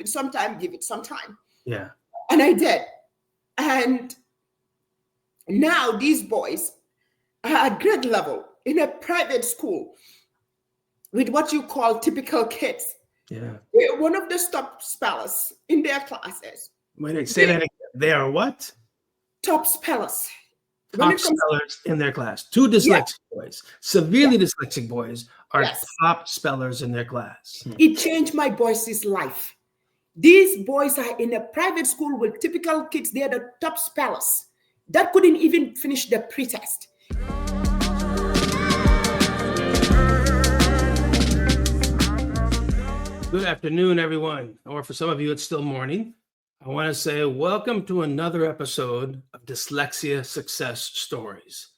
some time, give it some time. Yeah. And I did. And now these boys are at grade level in a private school with what you call typical kids. Yeah. They're one of the top spellers in their classes. Wait, say that again. They are what? Top spellers. Top spellers in their class. 2 dyslexic boys, severely dyslexic boys are top spellers in their class. It changed my boys' life. These boys are in a private school with typical kids. They're the top spellers that couldn't even finish the pretest. Good afternoon, everyone. Or for some of you, it's still morning. I want to say welcome to another episode of Dyslexia Success Stories.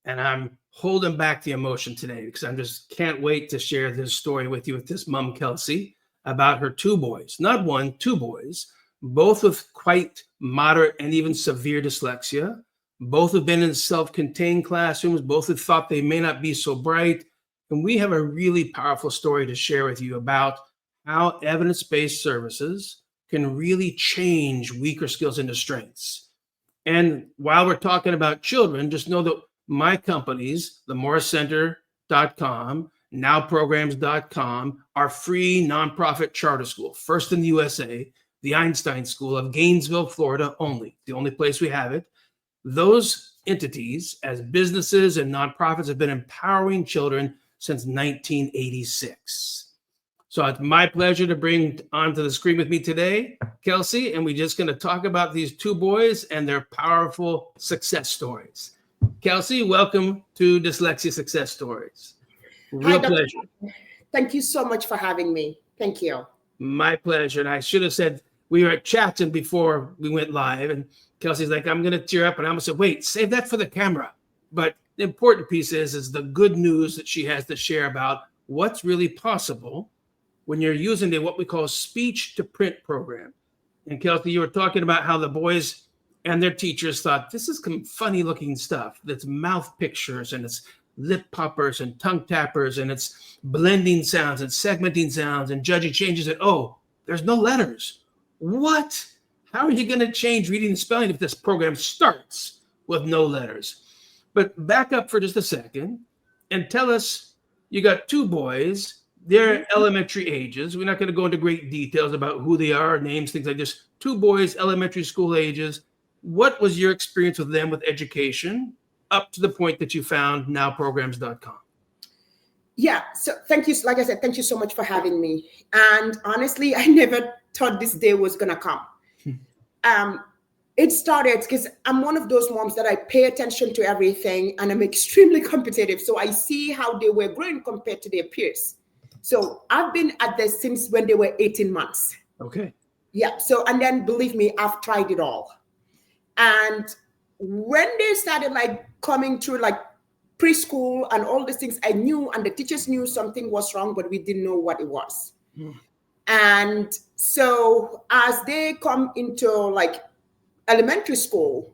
And I'm holding back the emotion today because I just can't wait to share this story with you with this mom, Kelsey, about her 2 boys, not 1, 2 boys, both with quite moderate and even severe dyslexia. Both have been in self-contained classrooms. Both have thought they may not be so bright. And we have a really powerful story to share with you about how evidence-based services can really change weaker skills into strengths. And while we're talking about children, just know that my companies, themorriscenter.com, nowprograms.com, are free nonprofit charter school, first in the USA, the Einstein School of Gainesville, Florida only, the only place we have it. Those entities, as businesses and nonprofits, have been empowering children since 1986. So it's my pleasure to bring onto the screen with me today, Kelsey, and we're just going to talk about these 2 boys and their powerful success stories. Kelsey, welcome to Dyslexia Success Stories. Real pleasure. Thank you so much for having me. Thank you. My pleasure. And I should have said, we were chatting before we went live, and Kelsey's like, I'm going to tear up. And I'm going to say, wait, save that for the camera. But the important piece is the good news that she has to share about what's really possible when you're using what we call speech to print program. And Kelsey, you were talking about how the boys and their teachers thought this is some funny looking stuff. That's mouth pictures and it's lip poppers and tongue tappers and it's blending sounds and segmenting sounds and judging changes and there's no letters. What? How are you going to change reading and spelling if this program starts with no letters? But back up for just a second and tell us, you got 2 boys. They're elementary ages. We're not going to go into great details about who they are, names, things like this. 2 boys, elementary school ages. What was your experience with them with education up to the point that you found nowprograms.com? Yeah, so thank you. Like I said, thank you so much for having me. And honestly, I never thought this day was going to come. It started because I'm one of those moms that I pay attention to everything and I'm extremely competitive. So I see how they were growing compared to their peers. So I've been at this since when they were 18 months. Okay. Yeah. So, and then believe me, I've tried it all. And when they started coming through preschool and all these things, I knew, and the teachers knew something was wrong, but we didn't know what it was. And so as they come into elementary school,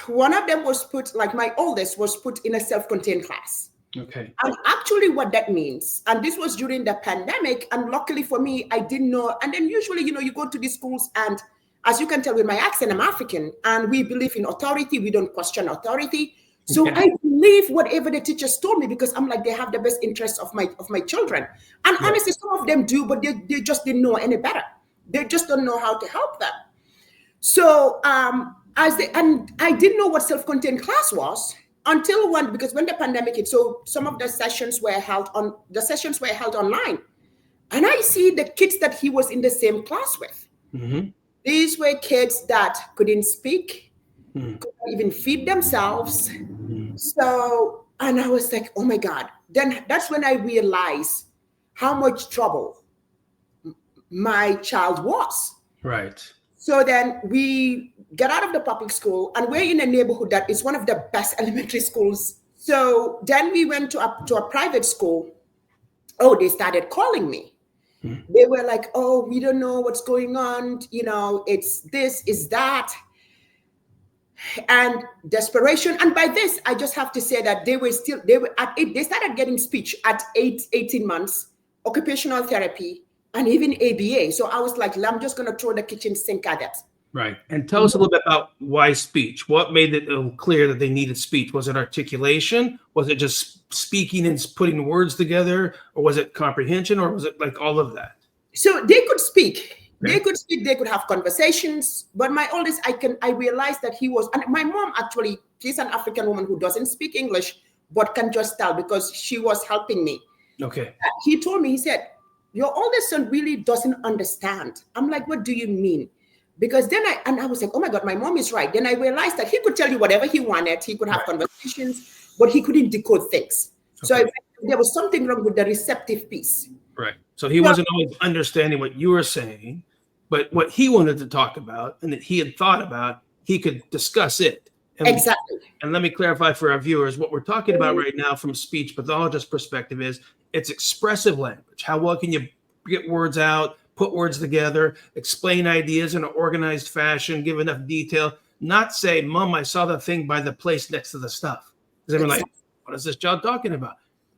one of them was put, my oldest was put in a self-contained class. Okay. And actually what that means, and this was during the pandemic, and luckily for me, I didn't know. And then usually, you go to these schools, and as you can tell with my accent, I'm African, and we believe in authority. We don't question authority. So I believe whatever the teachers told me, because I'm like, they have the best interests of my children. And honestly, some of them do, but they just didn't know any better. They just don't know how to help them. So and I didn't know what self-contained class was until because when the pandemic hit, so some of the sessions were held online. And I see the kids that he was in the same class with. Mm-hmm. These were kids that couldn't speak, couldn't even feed themselves. So, and I was like, oh my God. Then that's when I realized how much trouble my child was. Right. So then we got out of the public school, and we're in a neighborhood that is one of the best elementary schools. So then we went to a private school. Oh, they started calling me. They were like, oh, we don't know what's going on. It's this, is that. And desperation. And by this, I just have to say that they started getting speech at 18 months, occupational therapy, and even ABA. So I was like, I'm just going to throw the kitchen sink at it. Right. And tell us a little bit about why speech. What made it clear that they needed speech? Was it articulation? Was it just speaking and putting words together? Or was it comprehension? Or was it like all of that? So they could speak. Okay. They could speak. They could have conversations. But my oldest, I realized that he was, and my mom actually, she's an African woman who doesn't speak English, but can just tell because she was helping me. Okay. He told me, he said, your oldest son really doesn't understand. I'm like, what do you mean? Because then I was like, oh my God, my mom is right. Then I realized that he could tell you whatever he wanted. He could have conversations, but he couldn't decode things. Okay. So there was something wrong with the receptive piece. Right. So he wasn't always understanding what you were saying, but what he wanted to talk about and that he had thought about, he could discuss it. And exactly. And let me clarify for our viewers, what we're talking about right now from speech pathologist perspective is it's expressive language. How well can you get words out, put words together, explain ideas in an organized fashion, give enough detail, not say, Mom, I saw the thing by the place next to the stuff. Because they're like, what is this child talking about?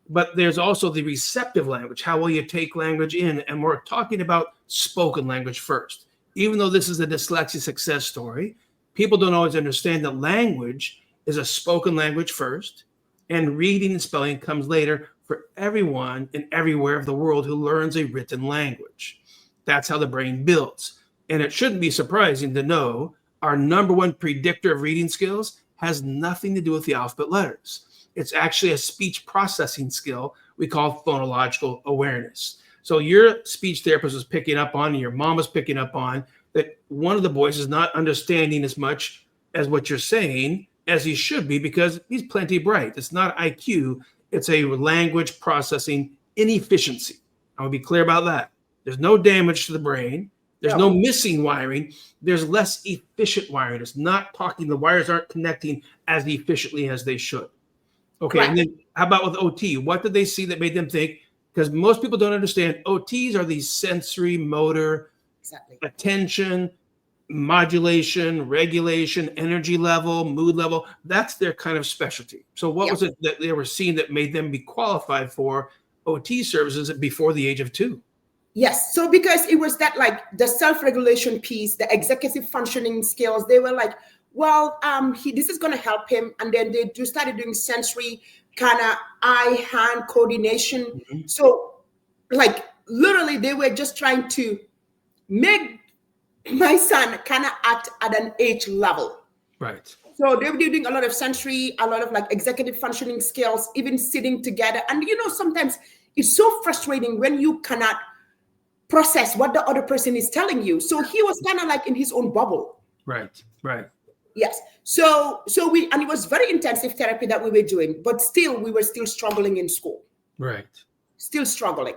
But there's also the receptive language. How will you take language in? And we're talking about spoken language first. Even though this is a dyslexia success story, people don't always understand that language is a spoken language first, and reading and spelling comes later for everyone and everywhere of the world who learns a written language. That's how the brain builds. And it shouldn't be surprising to know our number one predictor of reading skills has nothing to do with the alphabet letters. It's actually a speech processing skill we call phonological awareness. So your speech therapist was picking up on, and your mom was picking up on, that one of the boys is not understanding as much as what you're saying as he should be because he's plenty bright. It's not IQ. It's a language processing inefficiency. I want to be clear about that. There's no damage to the brain. There's no missing wiring. There's less efficient wiring. It's not talking. The wires aren't connecting as efficiently as they should. Okay. Right. And then how about with OT? What did they see that made them think? Because most people don't understand OTs are these sensory, motor, attention, modulation, regulation, energy level, mood level. That's their kind of specialty. So what was it that they were seeing that made them be qualified for OT services before the age of 2? Yes. So because it was that like the self-regulation piece, the executive functioning skills, they were like, well, this is going to help him. And then they started doing sensory kind of eye-hand coordination. Mm-hmm. So like literally they were just trying to make my son kind of act at an age level. Right. So they were doing a lot of sensory, a lot of like executive functioning skills, even sitting together. And, you know, sometimes it's so frustrating when you cannot process what the other person is telling you. So he was kind of like in his own bubble. Right. Right. Yes. So and it was very intensive therapy that we were doing, but still, we were still struggling in school. Right. Still struggling.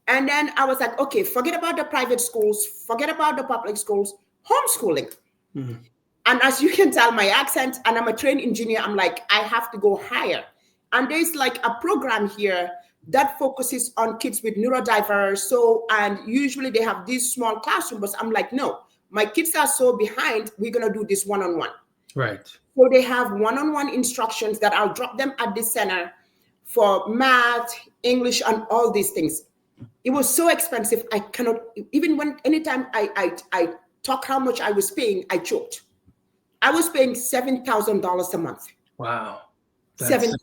And then I was like, okay, forget about the private schools, forget about the public schools, homeschooling. Mm-hmm. And as you can tell my accent, and I'm a trained engineer, I'm like, I have to go higher. And there's like a program here that focuses on kids with neurodiverse. So, and usually they have these small classrooms, but I'm like, no, my kids are so behind, we're going to do this one-on-one. Right. So they have one-on-one instructions that I'll drop them at the center for math, English, and all these things. It was so expensive. I cannot, even when, anytime I talk how much I was paying, I choked. I was paying $7,000 a month. Wow. $7,000.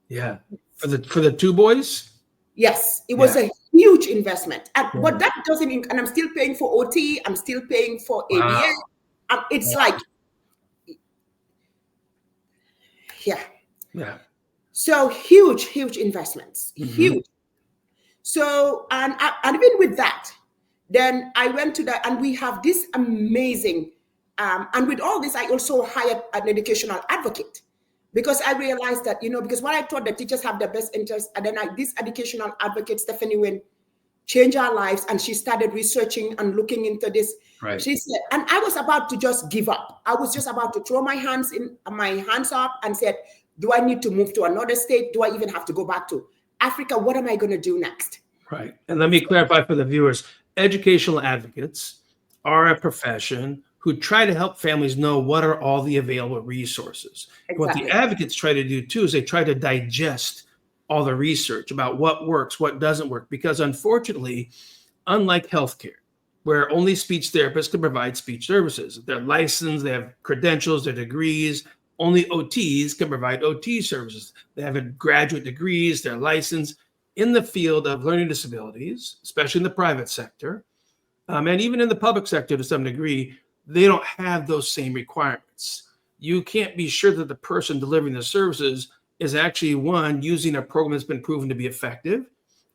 Yeah. For the 2 boys? Yes. It was a huge investment. And, but that doesn't, and I'm still paying for OT. I'm still paying for ABA. It's like, yeah. So huge investments, huge. So, and even with that, then I went to that, and we have this amazing, and with all this, I also hired an educational advocate because I realized that, you know, because what I thought the teachers have the best interest, and then this educational advocate, Stephanie Wynn, changed our lives, and she started researching and looking into this. Right. She said, and I was about to just give up. I was just about to throw my hands up and said, do I need to move to another state? Do I even have to go back to Africa? What am I going to do next? Right. And let me clarify for the viewers, educational advocates are a profession who try to help families know what are all the available resources. Exactly. What the advocates try to do too is they try to digest all the research about what works, what doesn't work, because unfortunately, unlike healthcare, where only speech therapists can provide speech services. They're licensed, they have credentials, their degrees. Only OTs can provide OT services. They have graduate degrees, they're licensed in the field of learning disabilities, especially in the private sector. And even in the public sector to some degree, they don't have those same requirements. You can't be sure that the person delivering the services is actually, one, using a program that's been proven to be effective,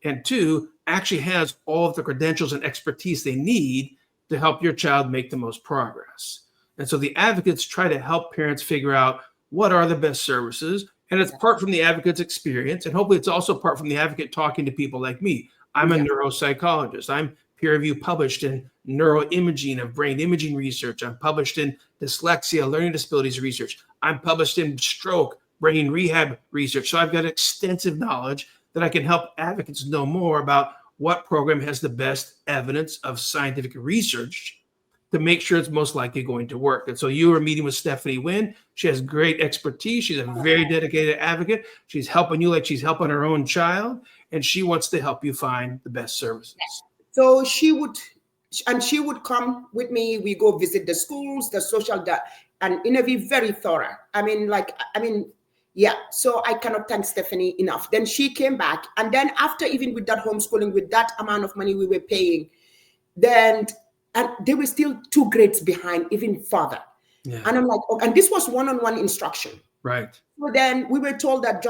and two, actually has all of the credentials and expertise they need to help your child make the most progress. And so the advocates try to help parents figure out what are the best services. And it's part from the advocate's experience. And hopefully it's also part from the advocate talking to people like me. I'm a neuropsychologist. I'm peer review published in neuroimaging of brain imaging research. I'm published in dyslexia, learning disabilities research. I'm published in stroke, brain rehab research. So I've got extensive knowledge that I can help advocates know more about what program has the best evidence of scientific research to make sure it's most likely going to work. And so you were meeting with Stephanie Wynn. She has great expertise. She's a very dedicated advocate. She's helping you like she's helping her own child, and she wants to help you find the best services. So she would come with me. We go visit the schools, the social, and interview, very thorough. Yeah. So I cannot thank Stephanie enough. Then she came back, and then after, even with that homeschooling, with that amount of money we were paying, and they were still 2 grades behind, even further. Yeah. And I'm like, okay, and this was one-on-one instruction. Right. So then we were told that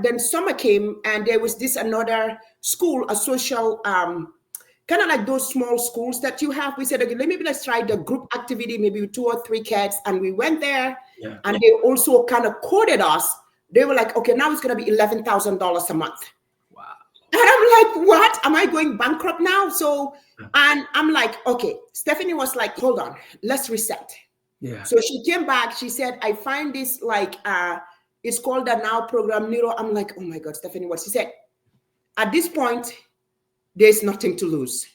then summer came, and there was this another school, a social, kind of like those small schools that you have. We said, okay, maybe let's try the group activity, maybe with 2 or 3 kids. And we went there, and they also kind of quoted us. They were like, okay, now it's going to be $11,000 a month. Wow. And I'm like, what? Am I going bankrupt now? So, and I'm like, okay. Stephanie was like, hold on, let's reset. Yeah. So she came back. She said, I find this like, it's called the Now program, Neuro. I'm like, oh my God, Stephanie, what? She said, at this point, there's nothing to lose.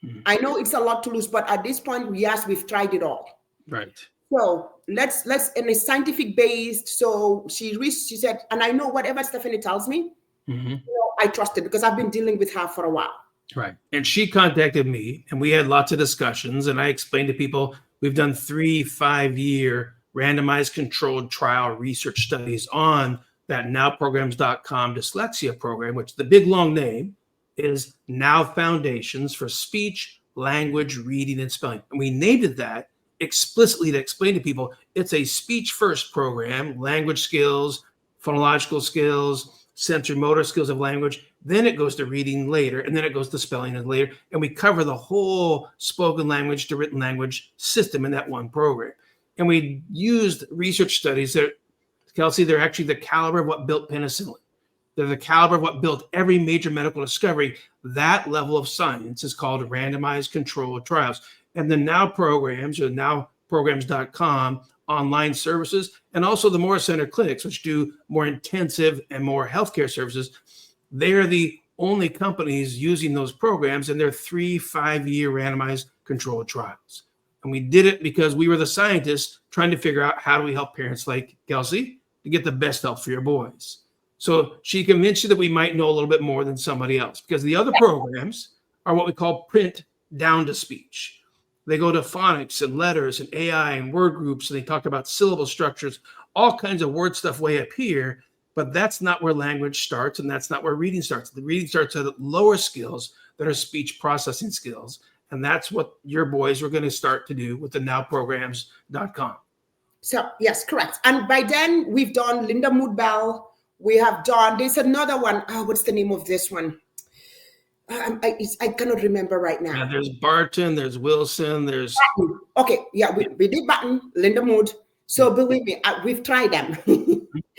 Mm-hmm. I know it's a lot to lose, but at this point, yes, we've tried it all. Right. So let's and it's scientific based. So she said, and I know whatever Stephanie tells me, I trust it because I've been dealing with her for a while. Right. And she contacted me, and we had lots of discussions, and I explained to people, we've done 3 5-year randomized controlled trial research studies on that nowprograms.com dyslexia program, which the big long name is Now Foundations for Speech, Language, Reading, and Spelling. And we named it that explicitly to explain to people it's a speech first program, language skills, phonological skills, sensory motor skills of language. Then it goes to reading later, and then it goes to spelling later. And we cover the whole spoken language to written language system in that one program. And we used research studies that, Kelsey, they're actually the caliber of what built penicillin. They're the caliber of what built every major medical discovery. That level of science is called randomized controlled trials. And the Now programs, or nowprograms.com online services, and also the Morris Center clinics, which do more intensive and more healthcare services, they're the only companies using those programs, and they're 3 5-year randomized controlled trials. And we did it because we were the scientists trying to figure out how do we help parents like Kelsey to get the best help for your boys. So she convinced you that we might know a little bit more than somebody else, because the other programs are what we call print down to speech. They go to phonics and letters and AI and word groups, and they talk about syllable structures, all kinds of word stuff way up here, but that's not where language starts, and that's not where reading starts. The reading starts at lower skills that are speech processing skills, and that's what your boys were going to start to do with the nowprograms.com. So, yes, correct. And by then, we've done Linda Moodbell. We have done, there's another one. Oh, what's the name of this one? I cannot remember right now. Yeah, there's Barton, there's Wilson, there's... Batten. Okay, yeah, we did Batten, Linda Mood. So believe me, we've tried them.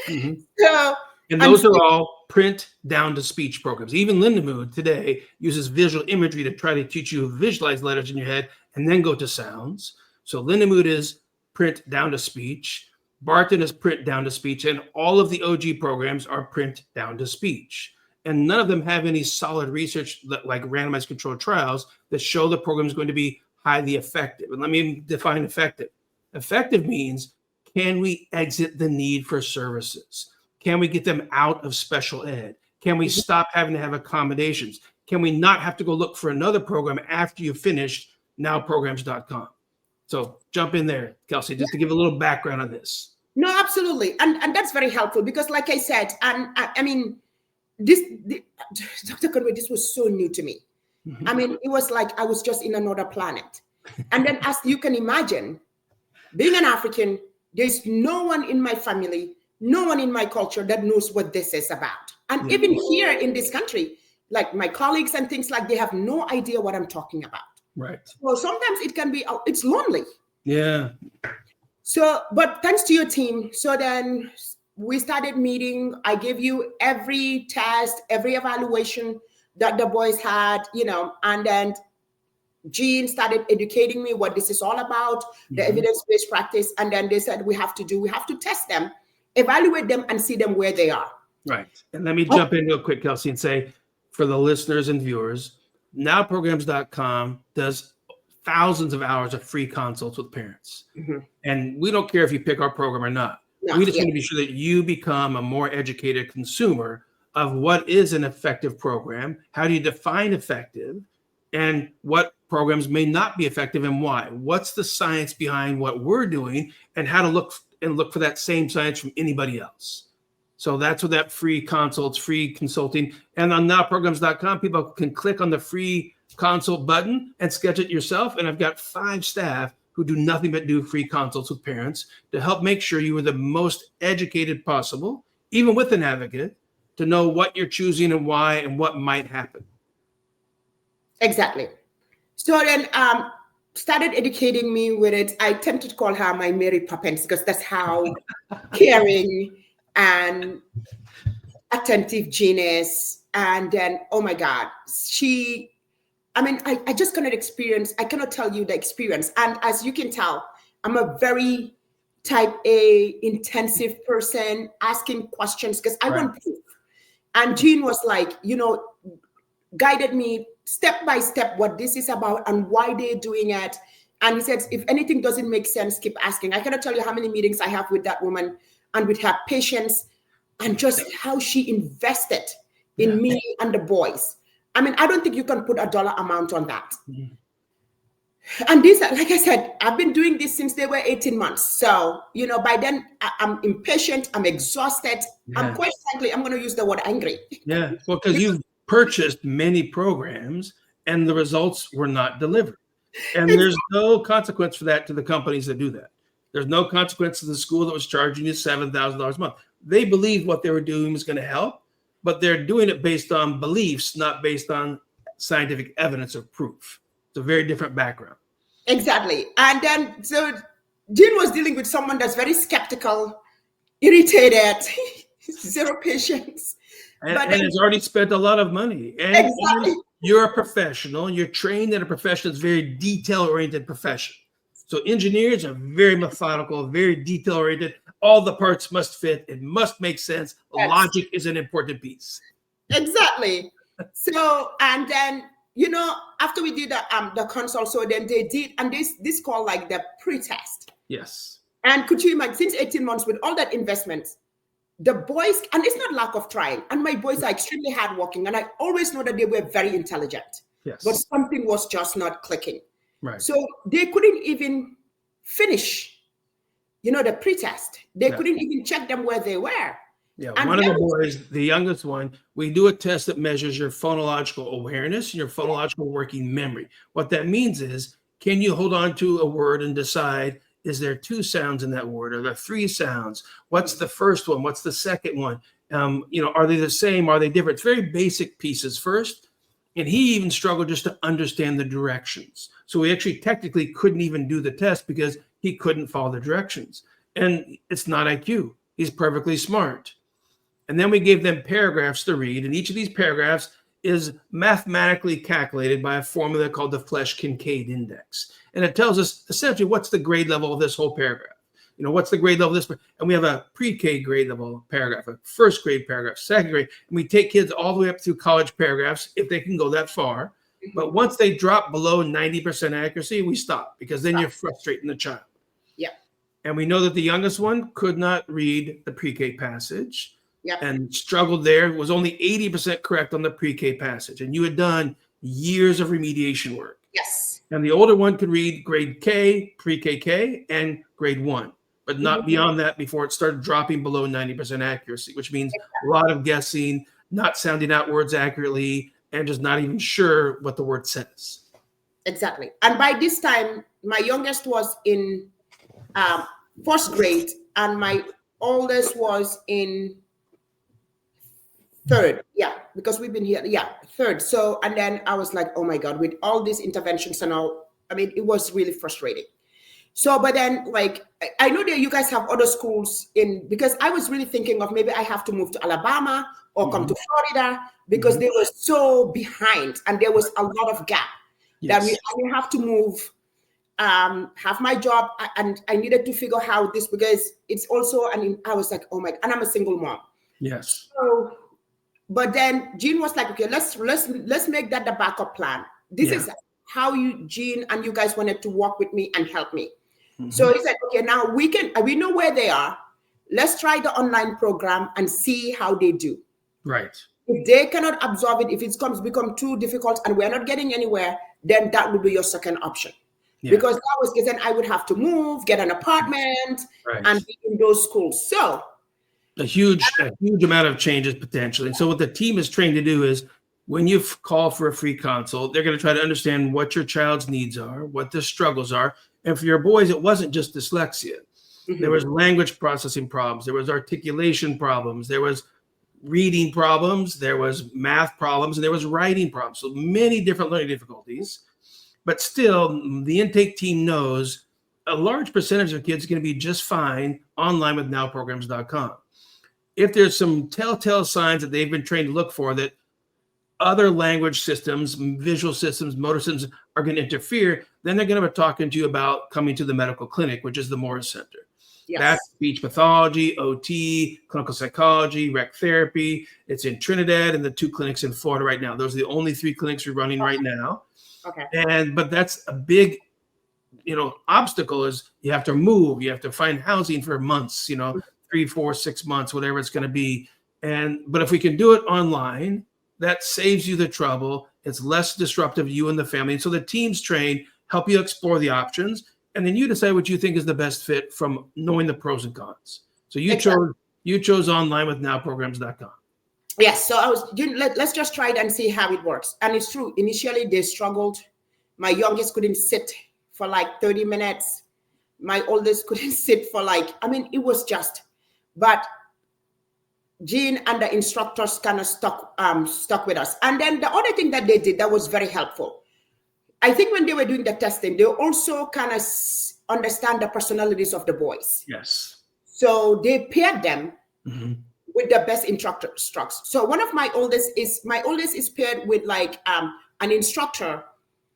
Mm-hmm. And those are all print down to speech programs. Even Linda Mood today uses visual imagery to try to teach you to visualize letters in your head and then go to sounds. So Linda Mood is print down to speech. Barton is print down to speech, and all of the OG programs are print down to speech. And none of them have any solid research like randomized controlled trials that show the program is going to be highly effective. And let me define effective. Effective means, can we exit the need for services? Can we get them out of special ed? Can we stop having to have accommodations? can we not have to go look for another program after you've finished nowprograms.com? So jump in there, Kelsey, just to give a little background on this. No, absolutely. And that's very helpful because like I said, and I mean, Dr. Conway, this was so new to me. Mm-hmm. I mean, it was like I was just in another planet. And then as you can imagine, being an African, there's no one in my family, no one in my culture that knows what this is about. And even here in this country, like my colleagues and things like, they have no idea what I'm talking about. Right. So sometimes it can be, it's lonely. Yeah. So, but thanks to your team. So then we started meeting. I gave you every test, every evaluation that the boys had, you know, and then Jean started educating me what this is all about, the evidence-based practice. And then they said, we have to test them, evaluate them, and see them where they are. Right. And let me jump in real quick, Kelsey, and say, for the listeners and viewers, nowprograms.com does thousands of hours of free consults with parents. And we don't care if you pick our program or not. We just want to be sure that you become a more educated consumer of what is an effective program, how do you define effective, and what programs may not be effective and why. What's the science behind what we're doing, and how to look for that same science from anybody else. So that's what that free consults, free consulting. And on nowprograms.com, people can click on the free consult button and schedule it yourself. And I've got 5 staff who do nothing but do free consults with parents to help make sure you are the most educated possible, even with an advocate, to know what you're choosing and why and what might happen. Exactly. So then started educating me with it. I tend to call her my Mary Poppins because that's how caring and attentive Jean is. And then, oh my God, I just cannot experience, I cannot tell you the experience. And as you can tell, I'm a very type A intensive person, asking questions because I want proof. And Jean was like, you know, guided me step by step what this is about and why they're doing it. And he said, if anything doesn't make sense, keep asking. I cannot tell you how many meetings I have with that woman and with her patients and just how she invested in me and the boys. I mean, I don't think you can put a dollar amount on that. And this, like I said, I've been doing this since they were 18 months. So, you know, by then I'm impatient, I'm exhausted. I'm quite frankly, I'm going to use the word angry. Yeah, well, because you've purchased many programs and the results were not delivered. And there's no consequence for that to the companies that do that. There's no consequence to the school that was charging you $7,000 a month. They believed what they were doing was going to help, but they're doing it based on beliefs, not based on scientific evidence or proof. It's a very different background. Exactly. And then, so Jean was dealing with someone that's very skeptical, irritated, zero patience. And has already spent a lot of money. And exactly. You're a professional. You're trained in a profession that's very detail-oriented profession. So engineers are very methodical, very detail-oriented. All the parts must fit. It must make sense. Yes. Logic is an important piece. Exactly. So, and then, you know, after we did the consult, so then they did, and this called like the pre-test. Yes. And could you imagine, since 18 months with all that investment, the boys, and it's not lack of trying, and my boys are extremely hardworking, and I always know that they were very intelligent. Yes. But something was just not clicking. Right. So they couldn't even finish, you know, the pre-test. They couldn't even check them where they were. Yeah, and one of the boys, the youngest one, we do a test that measures your phonological awareness and your phonological working memory. What that means is, can you hold on to a word and decide, is there 2 sounds in that word? Are there 3 sounds? What's the first one? What's the second one? You know, are they the same? Are they different? It's very basic pieces first. And he even struggled just to understand the directions. So he actually technically couldn't even do the test because he couldn't follow the directions. And it's not IQ. He's perfectly smart. And then we gave them paragraphs to read. And each of these paragraphs is mathematically calculated by a formula called the Flesch-Kincaid index. And it tells us essentially what's the grade level of this whole paragraph. You know, what's the grade level of this? And we have a pre-K grade level paragraph, a first grade paragraph, second grade. And we take kids all the way up through college paragraphs if they can go that far. But once they drop below 90% accuracy, we stop because then you're frustrating the child. Yeah. And we know that the youngest one could not read the pre-K passage. Yep. and struggled there, was only 80% correct on the pre-K passage. And you had done years of remediation work. Yes. And the older one could read grade K, pre-KK, and grade 1, but not beyond that before it started dropping below 90% accuracy, which means a lot of guessing, not sounding out words accurately, and just not even sure what the word says. Exactly. And by this time, my youngest was in first grade, and my oldest was in third. Yeah, because we've been here. Yeah, third. So, and then I was like, oh my God, with all these interventions and all, I mean, it was really frustrating. So, but then, like, I know that you guys have other schools because I was really thinking of maybe I have to move to Alabama or come to Florida because they were so behind and there was a lot of gap that I have to move, have my job, and I needed to figure how this, because it's also, I was like, oh my, and I'm a single mom. Yes. So, but then Jean was like, okay, let's make that the backup plan. This is how Jean and you guys wanted to work with me and help me. So he said, okay, now we know where they are. Let's try the online program and see how they do. Right. If they cannot absorb it, if it become too difficult and we're not getting anywhere, then that would be your second option. Yeah. Because that was, because then I would have to move, get an apartment, and be in those schools. So a huge amount of changes potentially. And so what the team is trained to do is, when you call for a free consult, they're going to try to understand what your child's needs are, what the struggles are. And for your boys, it wasn't just dyslexia. There was language processing problems. There was articulation problems. There was reading problems. There was math problems. And there was writing problems. So many different learning difficulties. But still, the intake team knows a large percentage of kids are going to be just fine online with nowprograms.com. If there's some telltale signs that they've been trained to look for that other language systems, visual systems, motor systems are going to interfere, then they're going to be talking to you about coming to the medical clinic, which is the Morris Center. Yes. That's speech pathology, OT, clinical psychology, rec therapy. It's in Trinidad and the 2 clinics in Florida right now. Those are the only 3 clinics we're running right now. Okay. But that's a big, obstacle is you have to move. You have to find housing for months, 3, 4, 6 months, whatever it's going to be. But if we can do it online, that saves you the trouble. It's less disruptive to you and the family. And so the team's trained, help you explore the options, and then you decide what you think is the best fit from knowing the pros and cons. So you chose online with nowprograms.com. Yes. So let's just try it and see how it works. And it's true. Initially, they struggled. My youngest couldn't sit for like 30 minutes. My oldest couldn't sit for it was just, but Jean and the instructors kind of stuck with us. And then the other thing that they did that was very helpful, I think when they were doing the testing, they also kind of understand the personalities of the boys. Yes. So they paired them with the best instructors. So one of my oldest is paired with an instructor.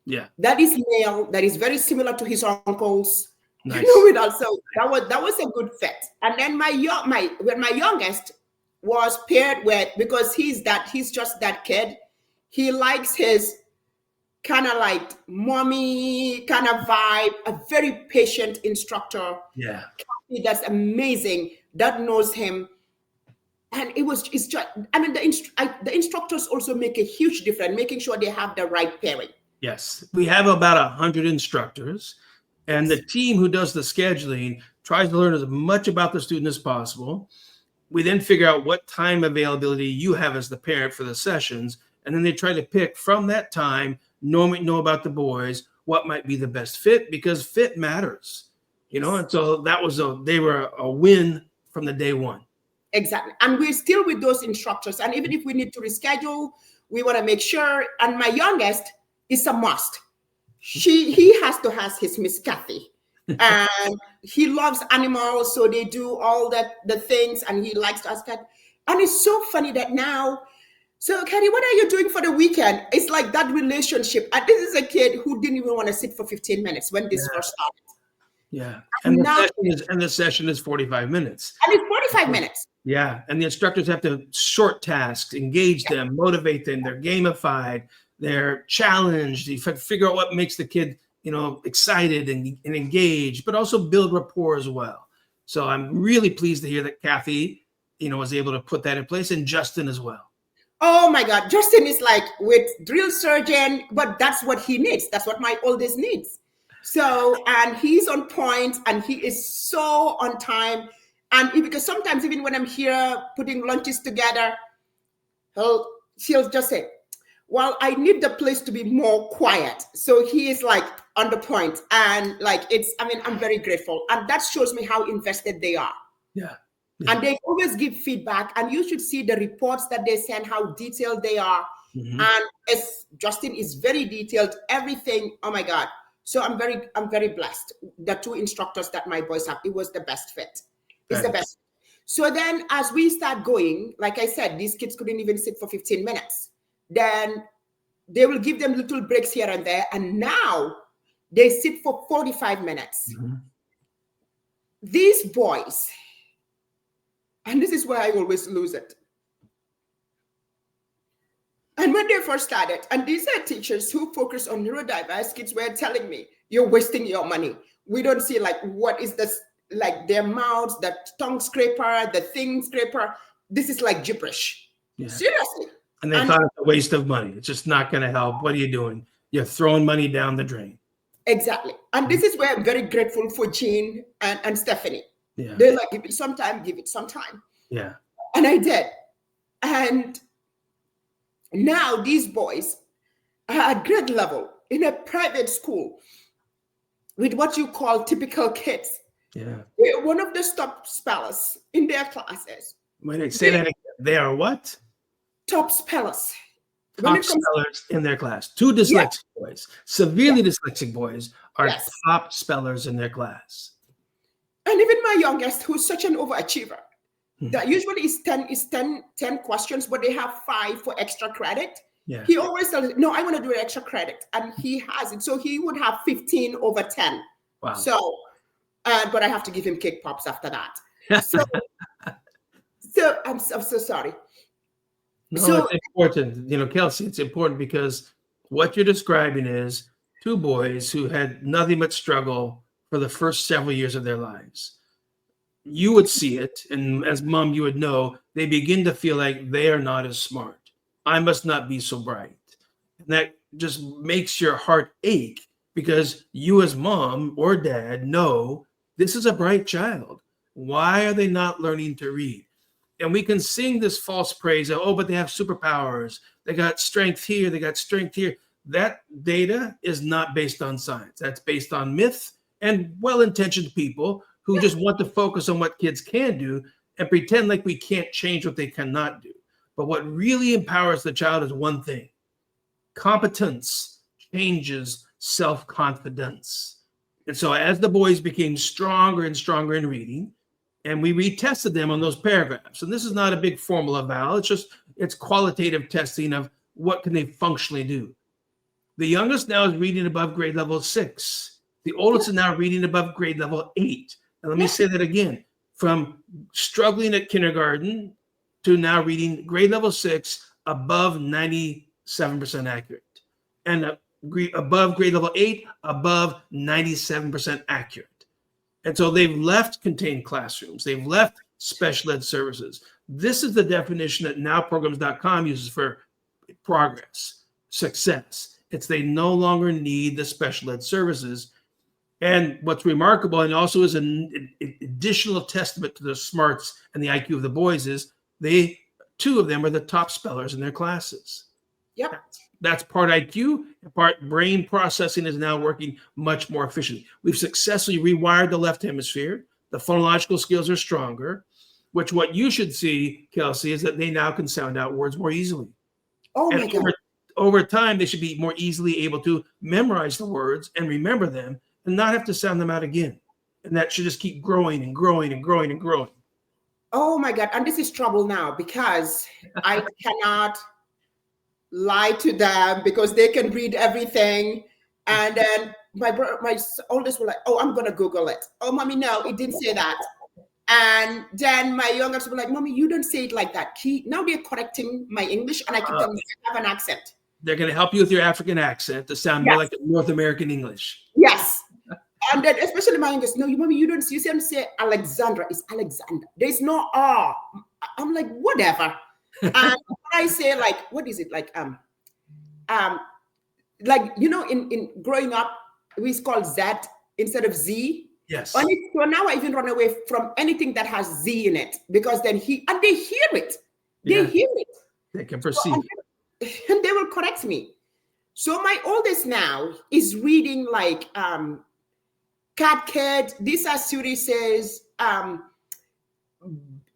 Yeah. That is male, that is very similar to his uncles. Nice. So that was a good fit. And then my youngest was paired with, because he's just that kid. He likes his kind of like mommy kind of vibe, a very patient instructor. Yeah. That's amazing. That knows him. And it's just, the instructors also make a huge difference, making sure they have the right pairing. Yes. We have about 100 instructors, and the team who does the scheduling tries to learn as much about the student as possible. We then figure out what time availability you have as the parent for the sessions, and then they try to pick from that time, know about the boys, what might be the best fit, because fit matters, and so they were a win from the day one. Exactly. And we're still with those instructors. And even if we need to reschedule, we want to make sure. And my youngest is a must. He has to have his Miss Kathy. And he loves animals, so they do all the things, and he likes to ask that. And it's so funny that now, so Kathy, what are you doing for the weekend? It's like that relationship. And this is a kid who didn't even want to sit for 15 minutes when this first started. Yeah. And the session is 45 minutes. And it's 45 minutes. Yeah. And the instructors have to short tasks, engage them, motivate them. They're gamified. They're challenged. You figure out what makes the kid excited and engaged, but also build rapport as well. So I'm really pleased to hear that Kathy was able to put that in place, and Justin as well. Oh my God, Justin is like with drill surgeon, but that's what he needs. That's what my oldest needs. So, and he's on point, and he is so on time. And because sometimes even when I'm here putting lunches together, she'll just say, well, I need the place to be more quiet. So he is like on the point, and like I'm very grateful. And that shows me how invested they are. Yeah. And they always give feedback, and you should see the reports that they send, how detailed they are. Mm-hmm. And Justin is very detailed, everything. Oh my God. So I'm very blessed. The 2 instructors that my boys have, it was the best fit. It's the best. So then as we start going, like I said, these kids couldn't even sit for 15 minutes. Then they will give them little breaks here and there. And now they sit for 45 minutes. Mm-hmm. These boys, and this is where I always lose it. And when they first started, and these are teachers who focus on neurodiverse kids, were telling me, you're wasting your money. We don't see like, what is this, like their mouths, the tongue scraper, the thing scraper. This is like gibberish. Yeah. Seriously. And they thought it's a waste of money. It's just not going to help. What are you doing? You're throwing money down the drain. Exactly. And this is where I'm very grateful for Jean and Stephanie. Yeah. They're like, give it some time. Yeah. And I did. And now these boys are at grade level in a private school with what you call typical kids. Yeah. They're one of the top spellers in their classes. Wait, say that again. They are what? Top spellers. Top spellers in their class. 2 dyslexic boys. Severely dyslexic boys are top spellers in their class. And even my youngest, who's such an overachiever, that usually is 10 questions, but they have 5 for extra credit. Yeah. He always tells, no, I want to do an extra credit. And he has it. So he would have 15 over 10. Wow. So, but I have to give him cake pops after that. So I'm so sorry. No, so, it's important. Kelsey, it's important because what you're describing is 2 boys who had nothing but struggle for the first several years of their lives. You would see it, and as mom, you would know, they begin to feel like they are not as smart. I must not be so bright. And that just makes your heart ache because you as mom or dad know this is a bright child. Why are they not learning to read? And we can sing this false praise of, oh, but they have superpowers. They got strength here. They got strength here. That data is not based on science. That's based on myth and well-intentioned people who just want to focus on what kids can do and pretend like we can't change what they cannot do. But what really empowers the child is one thing. Competence changes self-confidence. And so as the boys became stronger and stronger in reading, and we retested them on those paragraphs. And this is not a big formal eval. It's qualitative testing of what can they functionally do. The youngest now is reading above grade level 6. The oldest is now reading above grade level 8. And let me say that again. From struggling at kindergarten to now reading grade level 6 above 97% accurate. And above grade level 8, above 97% accurate. And so they've left contained classrooms. They've left special ed services. This is the definition that nowprograms.com uses for progress, success. It's they no longer need the special ed services. And what's remarkable, and also is an additional testament to the smarts and the IQ of the boys, is 2 of them are the top spellers in their classes. Yep. That's part IQ, and part brain processing is now working much more efficiently. We've successfully rewired the left hemisphere. The phonological skills are stronger, which what you should see, Kelsey, is that they now can sound out words more easily. Oh my God. Over time, they should be more easily able to memorize the words and remember them and not have to sound them out again. And that should just keep growing and growing and growing and growing. Oh my God. And this is trouble now because I cannot lie to them because they can read everything. And then my oldest will like, oh, I'm going to Google it. Oh, mommy, no, it didn't say that. And then my youngest will like, mommy, you don't say it like that. Now they're correcting my English and I keep telling them I have an accent. They're going to help you with your African accent to sound more like North American English. Yes. And then especially my youngest, no, mommy, you don't say Alexandra. It's Alexander. There's no R. I'm like, whatever. And I say, like, what is it? Um, in growing up, we call Z instead of Z. Yes. And so now I even run away from anything that has Z in it, because then they hear it. They Yeah. hear it. They can perceive. And they will correct me. So my oldest now is reading like Cat Kid. These are series,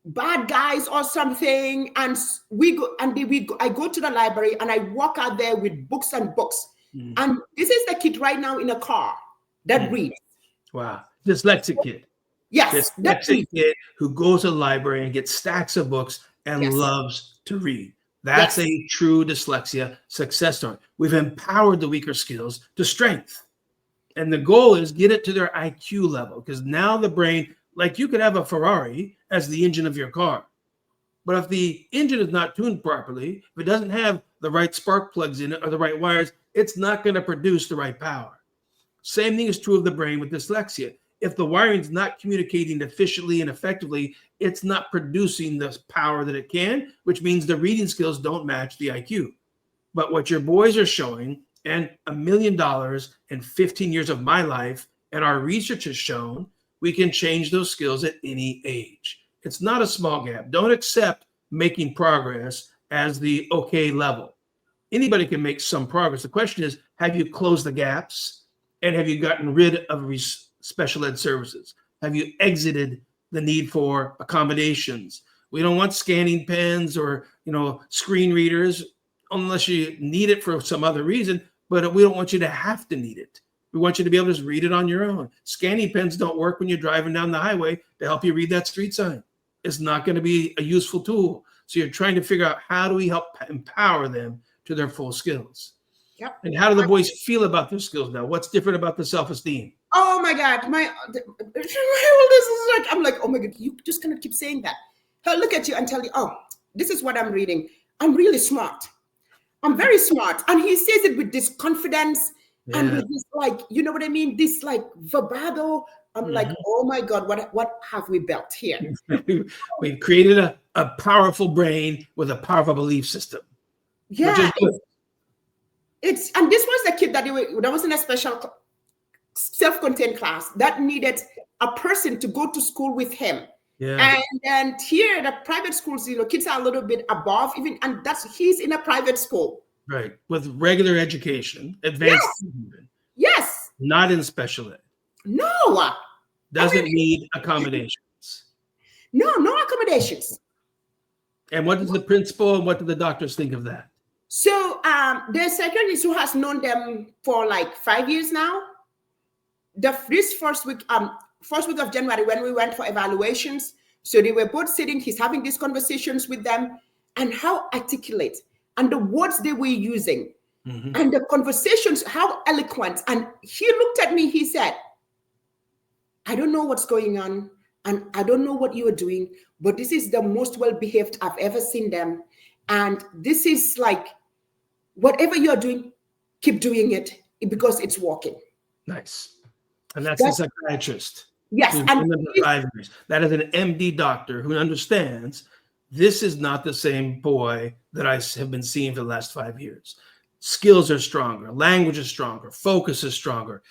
Bad Guys or something. And I go to the library and I walk out there with books and books. Mm. And this is the kid right now in a car that reads. Wow. Dyslexic kid. Yes. Dyslexic kid who goes to the library and gets stacks of books and loves to read. That's a true dyslexia success story. We've empowered the weaker skills to strength. And the goal is get it to their IQ level, because now the brain, like you could have a Ferrari as the engine of your car. But if the engine is not tuned properly, if it doesn't have the right spark plugs in it or the right wires, it's not going to produce the right power. Same thing is true of the brain with dyslexia. If the wiring is not communicating efficiently and effectively, it's not producing the power that it can, which means the reading skills don't match the IQ. But what your boys are showing, and $1 million in 15 years of my life, and our research has shown, we can change those skills at any age. It's not a small gap. Don't accept making progress as the okay level. Anybody can make some progress. The question is, have you closed the gaps? And have you gotten rid of special ed services? Have you exited the need for accommodations? We don't want scanning pens or screen readers unless you need it for some other reason, but we don't want you to have to need it. We want you to be able to just read it on your own. Scanning pens don't work when you're driving down the highway to help you read that street sign. It's not going to be a useful tool. So you're trying to figure out, how do we help empower them to their full skills? Yep. And how do the boys feel about their skills now? What's different about the self-esteem? Oh my God, my oldest is like, I'm like, oh my God, you just gonna keep saying that. He'll look at you and tell you, oh, this is what I'm reading. I'm really smart. I'm very smart. And he says it with this confidence and with this, like, you know what I mean? This like vibrato. I'm like, oh my God, what have we built here? We've created a powerful brain with a powerful belief system. Yeah. And this was the kid that was in a special self-contained class that needed a person to go to school with him. Yeah. And here the private schools, kids are a little bit above even, and he's in a private school. Right. With regular education, advanced. Yes. Not in special ed. No. Doesn't need accommodations. No accommodations. And what does the principal and what do the doctors think of that? So the psychiatrist who has known them for like 5 years now, this first week of January, when we went for evaluations, so they were both sitting, he's having these conversations with them, and how articulate, and the words they were using, and the conversations, how eloquent. And he looked at me, he said, I don't know what's going on, and I don't know what you are doing, but this is the most well-behaved I've ever seen them. And this is like, whatever you're doing, keep doing it because it's working. Nice. And that's a psychiatrist. Yes. And that is an MD doctor who understands this is not the same boy that I have been seeing for the last 5 years. Skills are stronger. Language is stronger. Focus is stronger.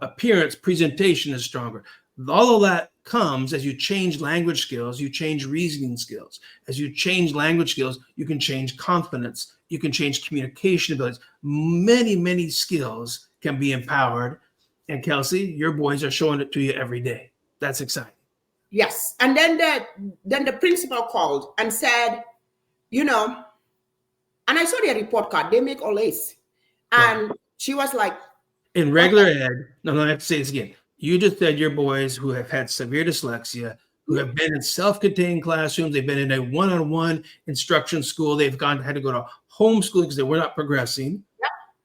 Appearance, presentation is stronger. All of that comes as you change language skills, you change reasoning skills. As you change language skills, you can change confidence. You can change communication abilities. Many, many skills can be empowered. And Kelsey, your boys are showing it to you every day. That's exciting. Yes. And then the principal called and said, and I saw their report card. They make all A's. And she was like, in regular ed, no, I have to say this again. You just said your boys who have had severe dyslexia, who have been in self-contained classrooms, they've been in a one-on-one instruction school, they've had to go to homeschooling because they were not progressing,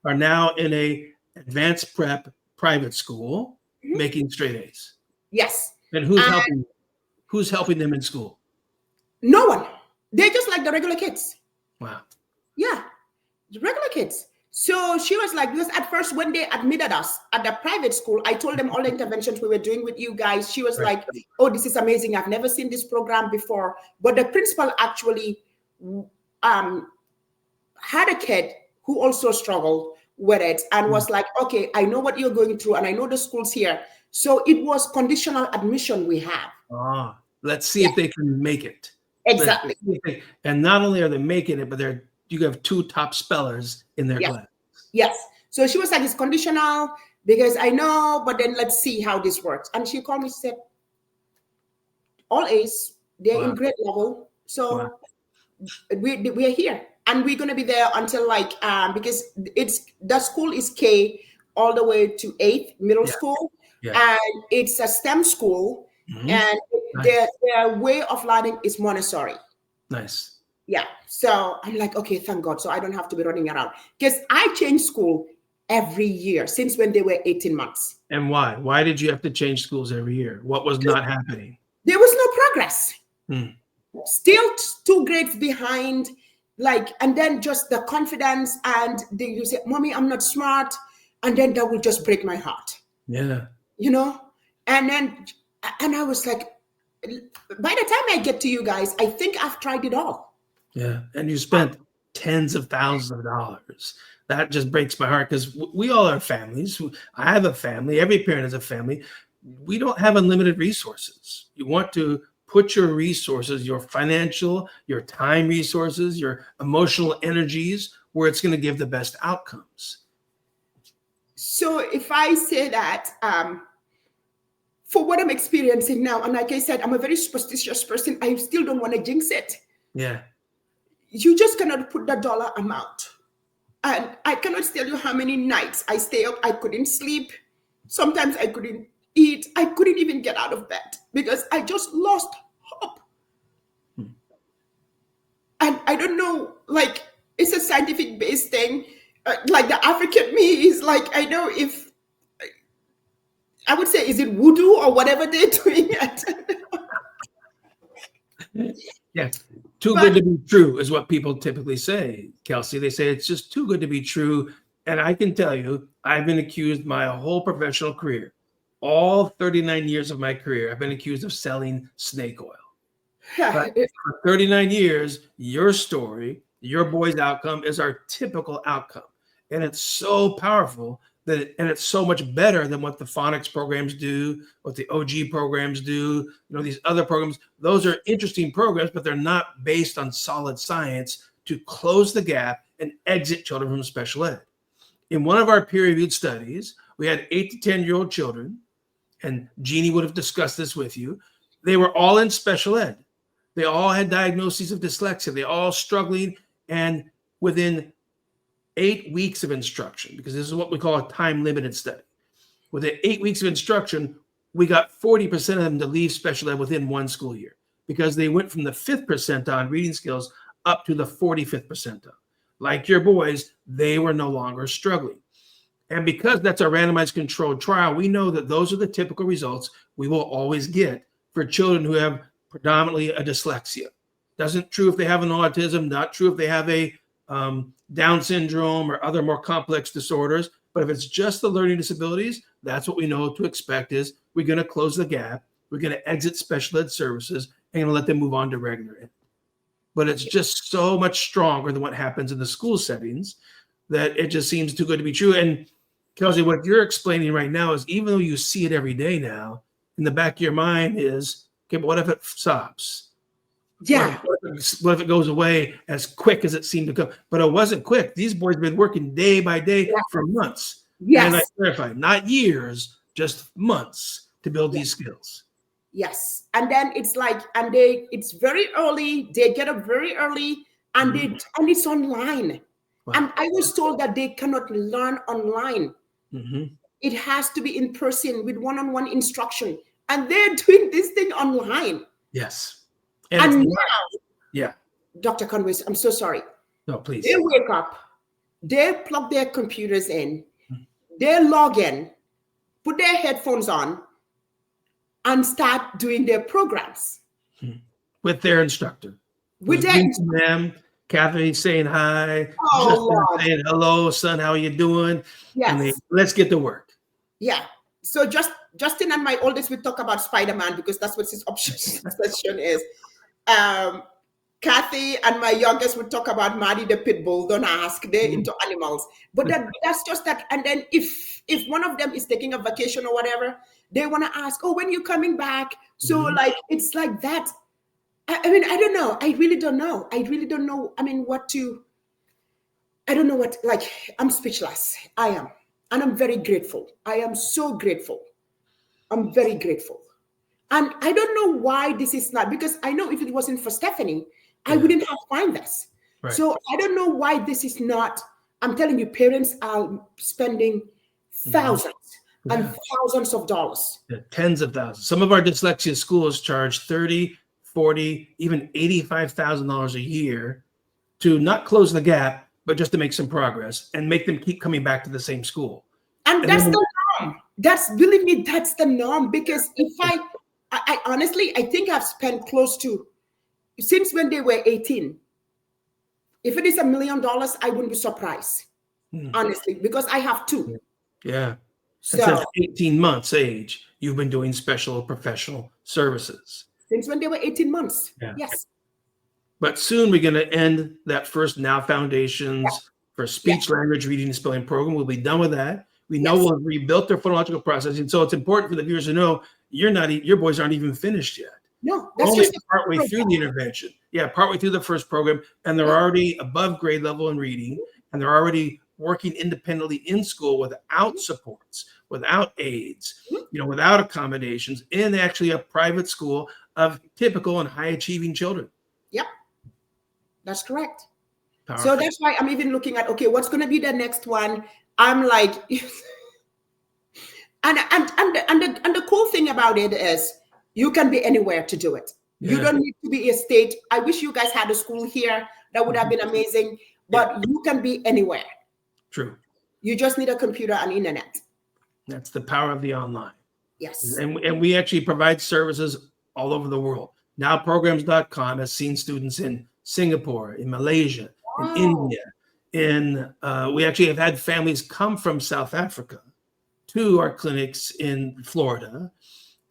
are now in a advanced prep private school, making straight A's. Yes. And who's helping them in school? No one. They're just like the regular kids. Wow. Yeah. The regular kids. So she was like, because at first when they admitted us at the private school, I told them all the interventions we were doing with you guys. She was Right. like, oh, this is amazing. I've never seen this program before. But the principal actually had a kid who also struggled with it and was like, okay, I know what you're going through and I know the schools here. So it was conditional admission we have. Let's see if they can make it. Exactly. And not only are they making it, but you have 2 top spellers in their class. Yes. So she was like, it's conditional because I know, but then let's see how this works. And she called me, she said, all A's, they're in grade level. So we're here. And we're going to be there until like, because the school is K all the way to 8th middle school. And it's a STEM school. And their way of learning is Montessori. Nice. Yeah. So I'm like, okay, thank God. So I don't have to be running around. Because I change school every year since when they were 18 months. And why? Why did you have to change schools every year? What was not happening? There was no progress. Still 2 grades behind. Like, and then just the confidence and you say, Mommy, I'm not smart. And then that will just break my heart. Yeah. You know? And I was like, by the time I get to you guys, I think I've tried it all. Yeah. And you spent tens of thousands of dollars. That just breaks my heart because we all are families. I have a family. Every parent has a family. We don't have unlimited resources. You want to put your resources, your financial, your time resources, your emotional energies where it's going to give the best outcomes. So if I say that, for what I'm experiencing now, and like I said, I'm a very superstitious person. I still don't want to jinx it. Yeah. You just cannot put the dollar amount. And I cannot tell you how many nights I stay up. I couldn't sleep. Sometimes I couldn't eat. I couldn't even get out of bed because I just lost hope. And I don't know, like, it's a scientific based thing. Like the African me is like, I know if, I would say, is it voodoo or whatever they're doing it? Yeah. Too good to be true is what people typically say, Kelsey. They say it's just too good to be true. And I can tell you, I've been accused my whole professional career, all 39 years of my career, I've been accused of selling snake oil. But for 39 years, your story, your boy's outcome is our typical outcome. And it's so powerful and it's so much better than what the phonics programs do, what the OG programs do, these other programs. Those are interesting programs, but they're not based on solid science to close the gap and exit children from special ed. In one of our peer-reviewed studies, we had 8 to 10-year-old children, and Jeannie would have discussed this with you. They were all in special ed. They all had diagnoses of dyslexia. They all struggling, and within 8 weeks of instruction, because this is what we call a time-limited study. Within 8 weeks of instruction, we got 40% of them to leave special ed within 1 school year because they went from the 5th percentile in reading skills up to the 45th percentile. Like your boys, they were no longer struggling. And because that's a randomized controlled trial, we know that those are the typical results we will always get for children who have predominantly a dyslexia. Doesn't true if they have an autism, not true if they have a Down syndrome or other more complex disorders. But if it's just the learning disabilities, that's what we know to expect is we're going to close the gap. We're going to exit special ed services and going to let them move on to regular ed. But it's just so much stronger than what happens in the school settings that it just seems too good to be true. And Kelsey, what you're explaining right now is even though you see it every day now, in the back of your mind is, okay, but what if it stops? Yeah. What if it goes away as quick as it seemed to come? But it wasn't quick. These boys have been working day by day for months. Yes. And I clarify, not years, just months to build these skills. Yes. And then it's like, it's very early. They get up very early and it's online. Wow. And I was told that they cannot learn online. It has to be in person with one-on-one instruction. And they're doing this thing online. Yes. And now, Dr. Conway, I'm so sorry. No, please. They wake up, they plug their computers in, they log in, put their headphones on, and start doing their programs. With their instructor. With them. Kathy saying hi, Oh Justin Lord. saying hello, son, how you doing? And Yes. let's get to work. Yeah. So Justin and my oldest will talk about Spider-Man because that's what his obsession is. Um, Kathy and my youngest would talk about Maddie the pit bull. Don't ask; they're into animals. But that's just that. And then if one of them is taking a vacation or whatever, they want to ask, "Oh, when you coming back?" So like it's like that. I mean, I don't know. I really don't know. I really don't know. I mean, what to. I don't know what. Like, I'm speechless. I am, and I'm very grateful. I am so grateful. I'm very grateful. And I don't know why this is not, because I know if it wasn't for Stephanie, I wouldn't have found this. Right. So I don't know why this is not. I'm telling you, parents are spending thousands and thousands of dollars. Yeah, tens of thousands. Some of our dyslexia schools charge $30, $40, even $85,000 a year to not close the gap, but just to make some progress and make them keep coming back to the same school. And that's the norm. That's, believe me, that's the norm. Because if I honestly, I think I've spent close to, since when they were 18. If it is $1 million, I wouldn't be surprised, honestly, because I have two. Yeah. So since 18 months age, you've been doing special professional services. Since when they were 18 months. Yeah. Yes. But soon we're going to end that first Now Foundations for speech, language, reading, and spelling program. We'll be done with that. We know we'll have rebuilt their phonological processing. So it's important for the viewers to know your boys aren't even finished yet. No, that's only just partway through the intervention. Yeah, partway through the first program, and they're already above grade level in reading, and they're already working independently in school without supports, without aids, without accommodations, in actually a private school of typical and high achieving children. Yep, that's correct. Powerful. So that's why I'm even looking at, okay, what's going to be the next one? I'm like, and the cool thing about it is you can be anywhere to do it. You don't need to be a state. I wish you guys had a school here. That would have been amazing. But you can be anywhere. True. You just need a computer and internet. That's the power of the online. Yes. And we actually provide services all over the world. Nowprograms.com has seen students in Singapore, in Malaysia, in India. We actually have had families come from South Africa to our clinics in Florida.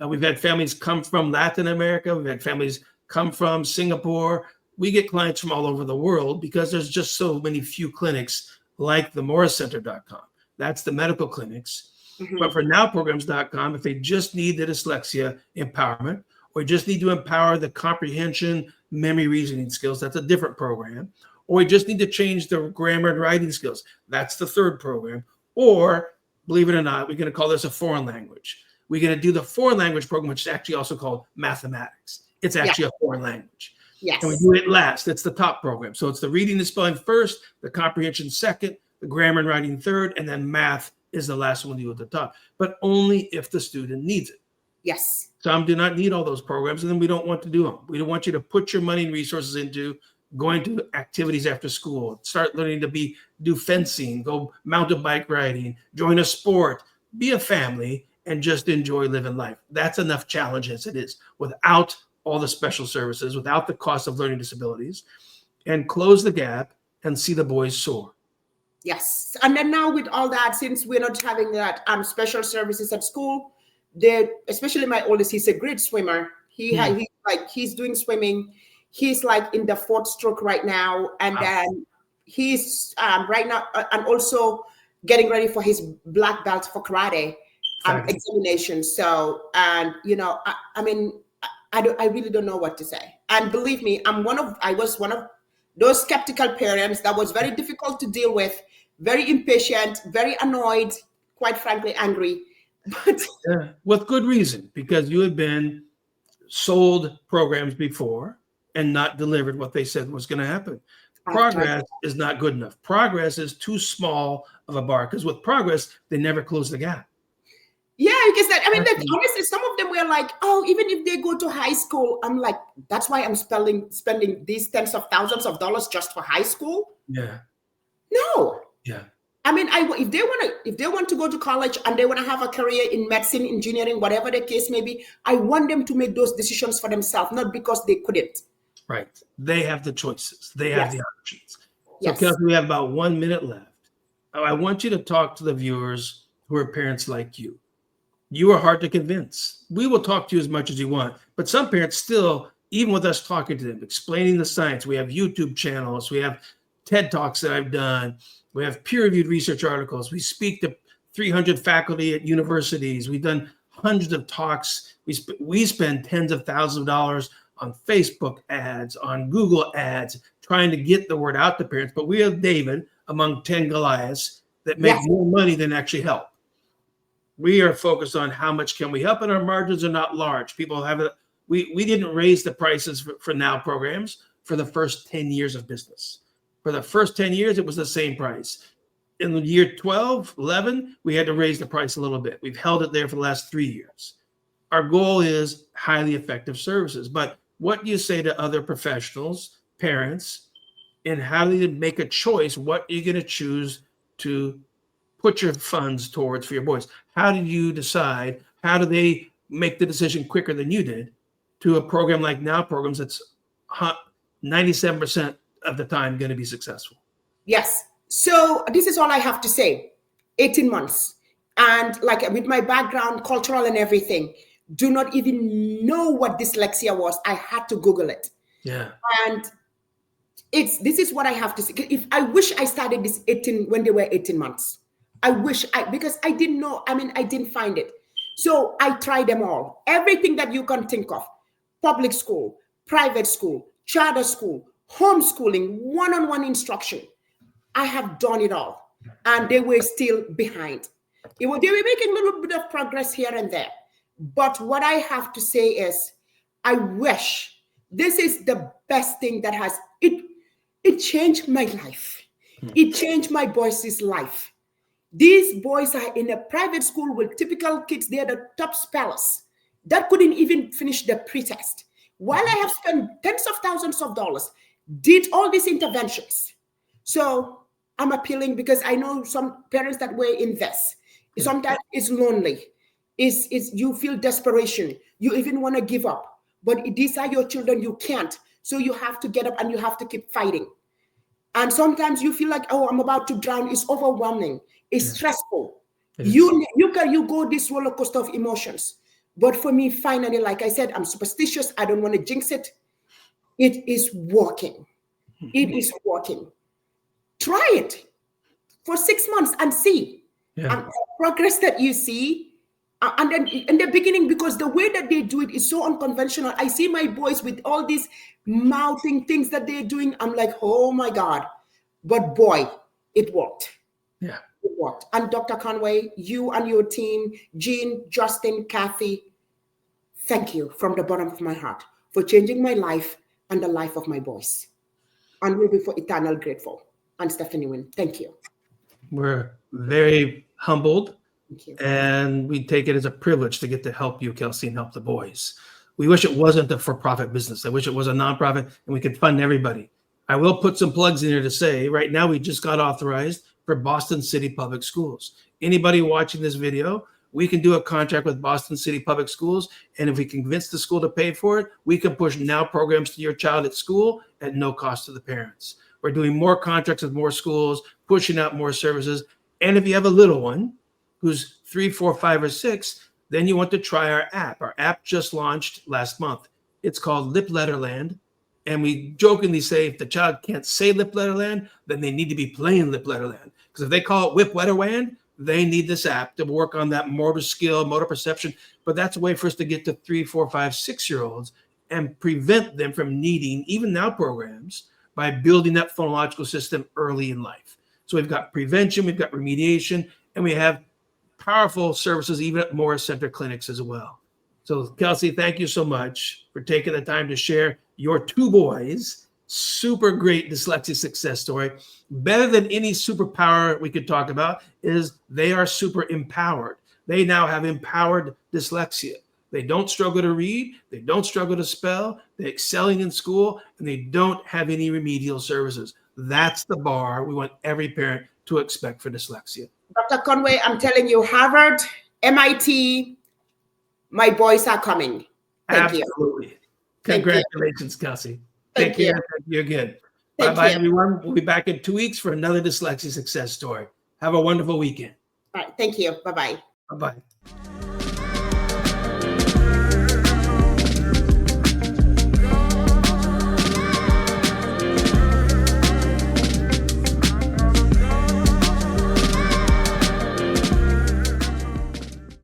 We've had families come from Latin America. We've had families come from Singapore. We get clients from all over the world because there's just so many few clinics like the morriscenter.com. That's the medical clinics. But for nowprograms.com, if they just need the dyslexia empowerment, or just need to empower the comprehension, memory, reasoning skills, that's a different program. Or we just need to change the grammar and writing skills. That's the third program. Or, believe it or not, we're going to call this a foreign language. We're going to do the foreign language program, which is actually also called mathematics. It's actually a foreign language. Yes. And we do it last. It's the top program. So it's the reading and spelling first, the comprehension second, the grammar and writing third, and then math is the last one we do at the top. But only if the student needs it. Yes. Some do not need all those programs, and then we don't want to do them. We don't want you to put your money and resources into going to activities after school, start learning to do fencing, go mountain bike riding, join a sport, be a family, and just enjoy living life. That's enough challenge as it is without all the special services, without the cost of learning disabilities, and close the gap and see the boys soar. Yes. And then now with all that, since we're not having that special services at school, especially my oldest, he's a great swimmer. He's doing swimming. He's like in the 4th stroke right now. And then he's right now and also getting ready for his black belt for karate examination. So, and I mean, I really don't know what to say. And believe me, I was one of those skeptical parents that was very difficult to deal with, very impatient, very annoyed, quite frankly, angry. But with good reason, because you had been sold programs before and not delivered what they said was going to happen. Progress is not good enough. Progress is too small of a bar, because with progress, they never close the gap. Yeah, because honestly, some of them were like, oh, even if they go to high school, I'm like, that's why I'm spending these tens of thousands of dollars just for high school. Yeah. No. Yeah. I mean, if they want to go to college and they want to have a career in medicine, engineering, whatever the case may be, I want them to make those decisions for themselves, not because they couldn't. Right. They have the choices. They have Yes. the options. So, Yes. Kelsey, we have about 1 minute left. I want you to talk to the viewers who are parents like you. You are hard to convince. We will talk to you as much as you want, but some parents still, even with us talking to them, explaining the science, we have YouTube channels, we have TED Talks that I've done, we have peer-reviewed research articles, we speak to 300 faculty at universities, we've done hundreds of talks, we spend tens of thousands of dollars on Facebook ads, on Google ads, trying to get the word out to parents, but we have David among 10 Goliaths that make Yes. more money than actually help. We are focused on how much can we help, and our margins are not large. People have it. We didn't raise the prices for now programs for the first 10 years of business. For the first 10 years, it was the same price. In the year 12, 11, we had to raise the price a little bit. We've held it there for the last 3 years. Our goal is highly effective services. But what do you say to other professionals, parents, and how do you make a choice? What are you going to choose to put your funds towards for your boys? How did you decide? How do they make the decision quicker than you did to a program like Now Programs that's 97% of the time going to be successful? Yes. So this is all I have to say. 18 months. And like with my background, cultural and everything, do not even know what dyslexia was. I had to Google it. Yeah. And this is what I have to say. If I wish I started this when they were 18 months. I wish because I didn't know. I didn't find it. So I tried them all. Everything that you can think of. Public school, private school, charter school, homeschooling, one-on-one instruction. I have done it all. And they were still behind. They were making a little bit of progress here and there. But what I have to say is, I wish this is the best thing that has, it changed my life. It changed my boys' life. These boys are in a private school with typical kids. They're the top spellers that couldn't even finish the pretest. While I have spent tens of thousands of dollars, did all these interventions. So I'm appealing because I know some parents that were in this. Sometimes it's lonely. It's you feel desperation. You even want to give up. But these are your children. You can't. So you have to get up and you have to keep fighting. And sometimes you feel like, oh, I'm about to drown. It's overwhelming. It's stressful. You go this roller coaster of emotions. But for me, finally, like I said, I'm superstitious. I don't want to jinx it. It is working. It is working. Try it for 6 months and see. And the progress that you see. And then in the beginning, because the way that they do it is so unconventional. I see my boys with all these mouthing things that they're doing. I'm like, oh my God. But boy, it worked. Yeah. It worked. And Dr. Conway, you and your team, Jean, Justin, Kathy, thank you from the bottom of my heart for changing my life and the life of my boys. And we'll be for eternal grateful. And Stephanie Wynn, thank you. We're very humbled. Thank you. And we take it as a privilege to get to help you, Kelsey, and help the boys. We wish it wasn't a for-profit business. I wish it was a nonprofit and we could fund everybody. I will put some plugs in here to say, right now we just got authorized for Boston City Public Schools. Anybody watching this video, we can do a contract with Boston City Public Schools. And if we convince the school to pay for it, we can push Now programs to your child at school at no cost to the parents. We're doing more contracts with more schools, pushing out more services. And if you have a little one who's 3, 4, 5, or 6, then you want to try our app. Our app just launched last month. It's called Lip Letterland. And we jokingly say if the child can't say Lip Letterland, then they need to be playing Lip Letterland. Because if they call it Whip Letterland, they need this app to work on that motor skill, motor perception. But that's a way for us to get to 3, 4, 5, 6-year-olds and prevent them from needing even Now programs by building that phonological system early in life. So we've got prevention, we've got remediation, and we have powerful services even at Morris Center clinics as well. So Kelsey, thank you so much for taking the time to share your 2 boys' super great dyslexia success story. Better than any superpower we could talk about is they are super empowered. They now have empowered dyslexia. They don't struggle to read, they don't struggle to spell, they're excelling in school, and they don't have any remedial services. That's the bar we want every parent to expect for dyslexia. Dr. Conway, I'm telling you, Harvard, MIT, my boys are coming. Thank you. Absolutely. Congratulations, Kelsey. Take Thank you. care. You're good. Thank Bye-bye, you. everyone. We'll be back in 2 weeks for another dyslexia success story. Have a wonderful weekend. All right. Thank you. Bye-bye. Bye-bye.